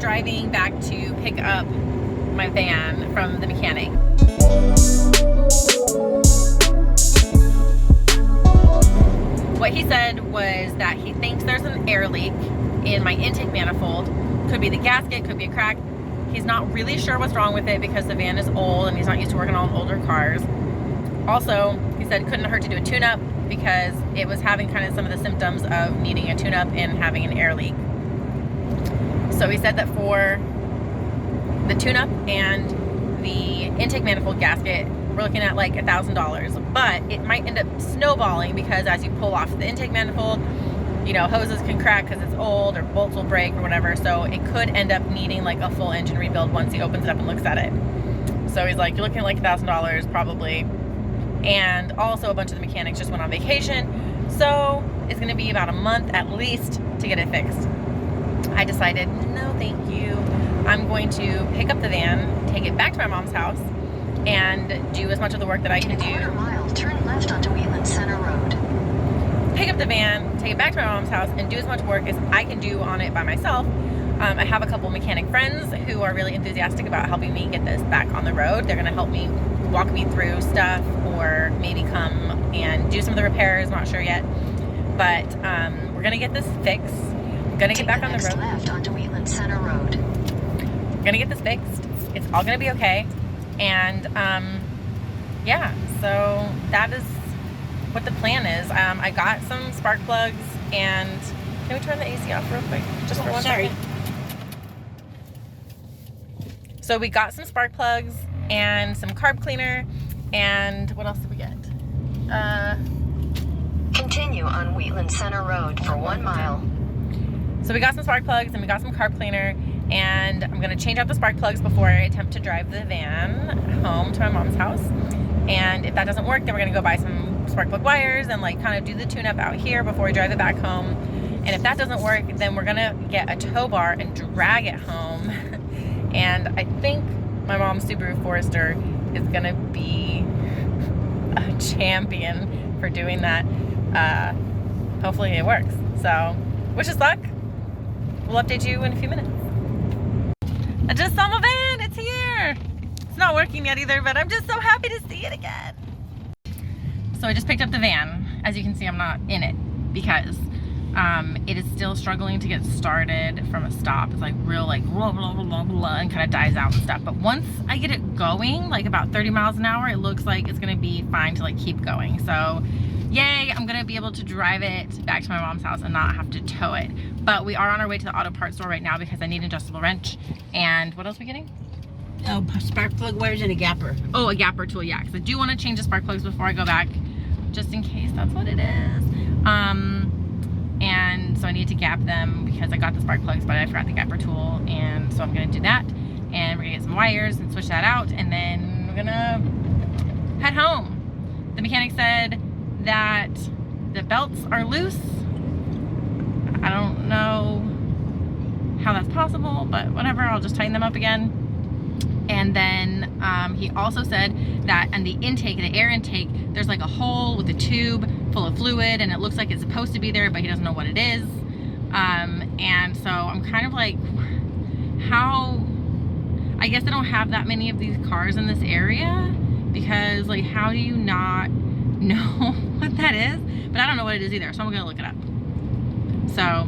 driving back to pick up my van from the mechanic. What he said was that he thinks there's an air leak in my intake manifold. Could be the gasket, could be a crack. He's not really sure what's wrong with it because the van is old and he's not used to working on older cars. Also, he said it couldn't hurt to do a tune-up because it was having kind of some of the symptoms of needing a tune-up and having an air leak. So he said that for the tune-up and the intake manifold gasket, we're looking at like $1,000, but it might end up snowballing because as you pull off the intake manifold, you know, hoses can crack because it's old or bolts will break or whatever. So it could end up needing like a full engine rebuild once he opens it up and looks at it. So he's like, you're looking at like $1,000 probably. And also a bunch of the mechanics just went on vacation. So it's gonna be about a month at least to get it fixed. I decided, no, thank you. I'm going to pick up the van, take it back to my mom's house, and do as much of the work that I can do. In a quarter mile, turn left onto Wheatland Center Road. Pick up the van, take it back to my mom's house, and do as much work as I can do on it by myself. I have a couple mechanic friends who are really enthusiastic about helping me get this back on the road. They're gonna help me, walk me through stuff, or maybe come and do some of the repairs, not sure yet. But we're gonna get this fixed. Gonna get back on the road. Left onto Wheatland Center Road. Gonna get this fixed. It's all gonna be okay. And yeah, so that is what the plan is. I got some spark plugs, and can we turn the AC off real quick? Just for 1 second. So we got some spark plugs and some carb cleaner, and what else did we get? Continue on Wheatland Center Road for 1 mile. So we got some spark plugs and we got some carb cleaner, and I'm gonna change out the spark plugs before I attempt to drive the van home to my mom's house. And if that doesn't work, then we're gonna go buy some spark plug wires and like kind of do the tune-up out here before we drive it back home. And if that doesn't work, then we're gonna get a tow bar and drag it home. And I think my mom's Subaru Forester is gonna be a champion for doing that. Hopefully it works. So, wish us luck. We'll update you in a few minutes. I just saw my van, it's here. It's not working yet either, but I'm just so happy to see it again. So I just picked up the van. As you can see, I'm not in it because it is still struggling to get started from a stop. It's like real like blah, blah, blah, blah, and kind of dies out and stuff. But once I get it going, like about 30 miles an hour, it looks like it's gonna be fine to like keep going. So yay, I'm gonna be able to drive it back to my mom's house and not have to tow it. But we are on our way to the auto parts store right now because I need an adjustable wrench. And what else are we getting? Oh, spark plug wires and a gapper. Oh, a gapper tool, yeah, because I do want to change the spark plugs before I go back, just in case that's what it is. And so I need to gap them because I got the spark plugs, but I forgot the gapper tool, and so I'm gonna do that. And we're gonna get some wires and switch that out, and then we're gonna head home. The mechanic said that the belts are loose. I don't know how that's possible, but whatever, I'll just tighten them up again. And then he also said that on the intake, the air intake, there's like a hole with a tube full of fluid, and it looks like it's supposed to be there, but he doesn't know what it is. And so I'm kind of like, how, I guess I don't have that many of these cars in this area, because like, how do you not know what that is? But I don't know what it is either, so I'm gonna look it up. So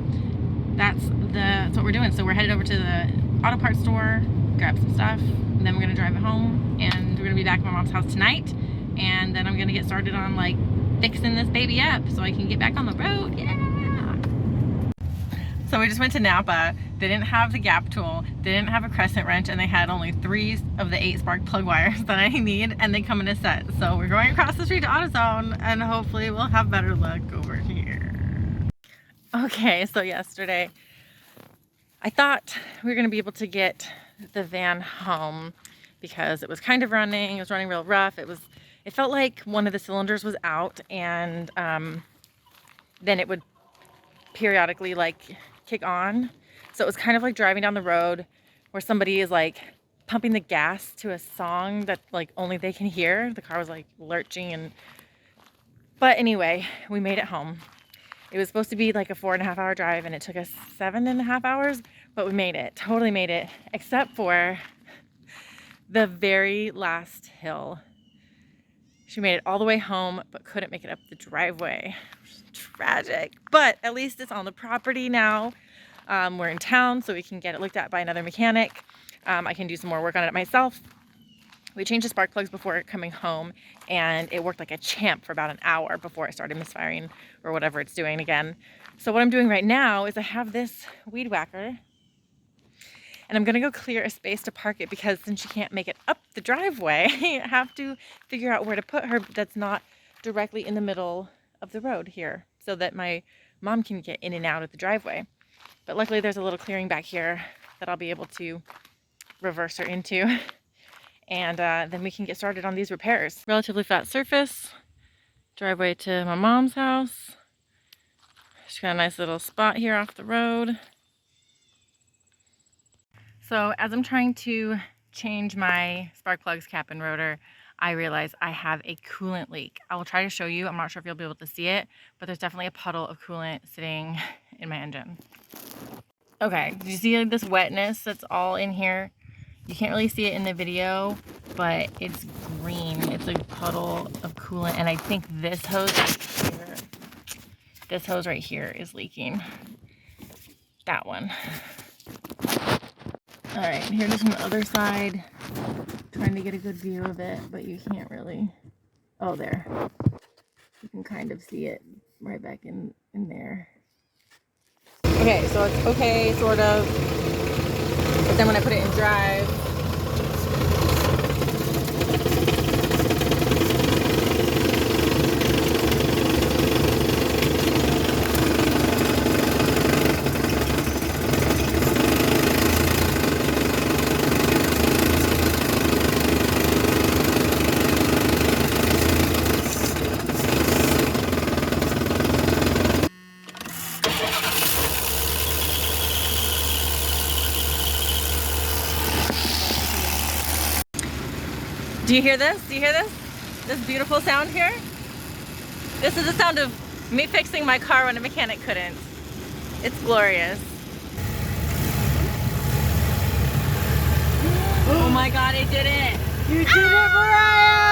that's what we're doing. So we're headed over to the auto parts store, grab some stuff, and then we're gonna drive it home, and we're gonna be back at my mom's house tonight, and then I'm gonna get started on like fixing this baby up so I can get back on the road. Yeah. So we just went to Napa. They didn't have the gap tool, they didn't have a crescent wrench, and they had only 3 of the 8 spark plug wires that I need, and they come in a set. So we're going across the street to AutoZone, and hopefully we'll have better luck over here. Okay, so yesterday I thought we were gonna be able to get the van home because it was kind of running. It was running real rough. It felt like one of the cylinders was out, and then it would periodically like kick on. So it was kind of like driving down the road where somebody is like pumping the gas to a song that like only they can hear. The car was like lurching, but anyway, we made it home. It was supposed to be like a 4.5-hour drive, and it took us 7.5 hours, but we made it, totally made it, except for the very last hill. She made it all the way home, but couldn't make it up the driveway. Tragic, but at least it's on the property now. We're in town, so we can get it looked at by another mechanic. I can do some more work on it myself. We changed the spark plugs before coming home, and it worked like a champ for about an hour before it started misfiring or whatever it's doing again. So what I'm doing right now is I have this weed whacker, and I'm gonna go clear a space to park it, because since she can't make it up the driveway, I have to figure out where to put her that's not directly in the middle of the road here, so that my mom can get in and out of the driveway. But luckily there's a little clearing back here that I'll be able to reverse her into. And then we can get started on these repairs. Relatively flat surface, driveway to my mom's house. She's got a nice little spot here off the road. So as I'm trying to change my spark plugs, cap, and rotor, I realize I have a coolant leak. I will try to show you. I'm not sure if you'll be able to see it, but there's definitely a puddle of coolant sitting in my engine. Okay, do you see this wetness that's all in here? You can't really see it in the video, but it's green. It's a puddle of coolant, and I think this hose right here is leaking. That one. All right, here it is from the other side. Trying to get a good view of it, but you can't really. Oh, there. You can kind of see it right back in there. Okay, so it's okay, sort of. But then when I put it in drive, do you hear this? Do you hear this? This beautiful sound here? This is the sound of me fixing my car when a mechanic couldn't. It's glorious. Oh my God, it did it! You did it, Mariah!